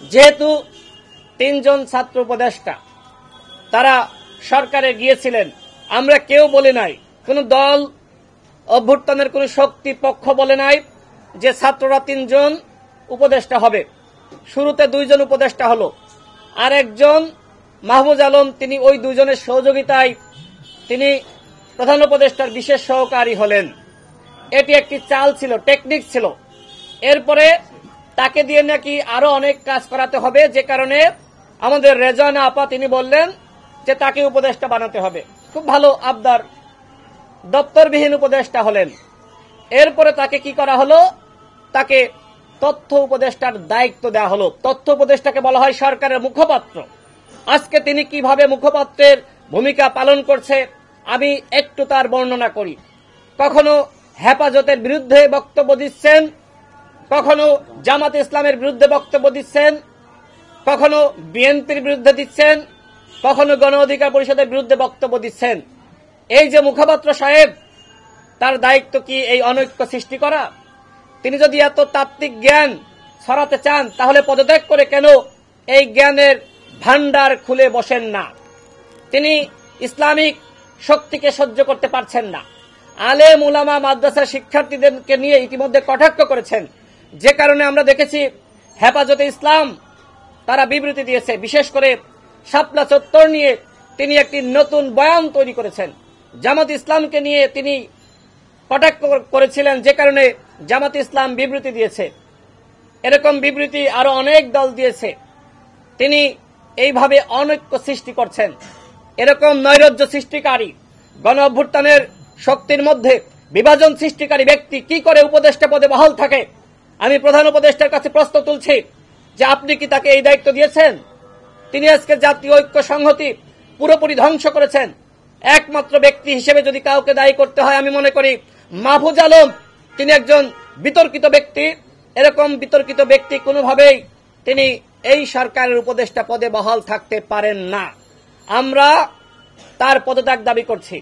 যেহেতু তিনজন ছাত্র উপদেষ্টা তারা সরকারে গিয়েছিলেন, আমরা কেউ বলে নাই, কোন দল অভ্যুত্থানের কোন শক্তি পক্ষ বলে নাই যে ছাত্ররা তিনজন উপদেষ্টা হবে। শুরুতে দুইজন উপদেষ্টা হলো, আর একজন মাহফুজ আলম তিনি ওই দুইজনের সহযোগিতায় তিনি প্রধান উপদেষ্টার বিশেষ সহকারী হলেন। এটি একটি চাল ছিল, টেকনিক ছিল। এরপরে তাকে দিয়ে নাকি আরো অনেক কাজ করাতে হবে, যে কারণে আমাদের রেজানা আপা তিনি বললেন যে তাকে উপদেষ্টা বানাতে হবে। খুব ভালো আবদার, দপ্তরবিহীন উপদেষ্টা হলেন। এরপরে তাকে কি করা হলো, তাকে তথ্য উপদেষ্টার দায়িত্ব দেওয়া হলো। তথ্য উপদেষ্টাকে বলা হয় সরকারের মুখপাত্র। আজকে তিনি কিভাবে মুখপাত্রের ভূমিকা পালন করছে আমি একটু তার বর্ণনা করি। কখনো হেফাজতের বিরুদ্ধে বক্তব্য দিচ্ছেন, কখনো জামাত ইসলামের বিরুদ্ধে বক্তব্য দিচ্ছেন, কখনো বিএনপির বিরুদ্ধে দিচ্ছেন, কখনো গণ অধিকার পরিষদের বিরুদ্ধে বক্তব্য দিচ্ছেন। এই যে মুখপাত্র সাহেব, তার দায়িত্ব কি এই অনৈক্য সৃষ্টি করা? তিনি যদি এত তাত্ত্বিক জ্ঞান ছড়াতে চান তাহলে পদত্যাগ করে কেন এই জ্ঞানের ভান্ডার খুলে বসেন না? তিনি ইসলামিক শক্তিকে সহ্য করতে পারছেন না। আলেম উলামা মাদ্রাসার শিক্ষার্থীদেরকে নিয়ে ইতিমধ্যে কটাক্ষ করেছেন, যে কারণে আমরা দেখেছি হেফাজতে ইসলাম তারা বিবৃতি দিয়েছে। বিশেষ করে শাপলা চত্বর নিয়ে তিনি একটি নতুন বয়ান তৈরি করেছেন। জামাত ইসলামকে নিয়ে তিনি কটাক্ষ করেছিলেন, যে কারণে জামাত ইসলাম বিবৃতি দিয়েছে। এরকম বিবৃতি আরো অনেক দল দিয়েছে। তিনি এইভাবে অনৈক্য সৃষ্টি করছেন। এরকম নৈরাজ্য সৃষ্টিকারী, গণ অভ্যুত্থানের শক্তির মধ্যে বিভাজন সৃষ্টিকারী ব্যক্তি কি করে উপদেষ্টা পদে বহাল থাকে? আমি প্রধান উপদেষ্টার কাছে প্রশ্ন তুলছি যে আপনি কি তাকে এই দায়িত্ব দিয়েছেন? তিনি আজকে জাতীয় ঐক্য সংহতি পুরোপুরি ধ্বংস করেছেন। একমাত্র ব্যক্তি হিসেবে যদি কাউকে দায়ী করতে হয়, আমি মনে করি মাহফুজ আলম তিনি একজন বিতর্কিত ব্যক্তি। এরকম বিতর্কিত ব্যক্তি কোনোভাবেই তিনি এই সরকারের উপদেষ্টা পদে বহাল থাকতে পারেন না। আমরা তার পদত্যাগ দাবি করছি।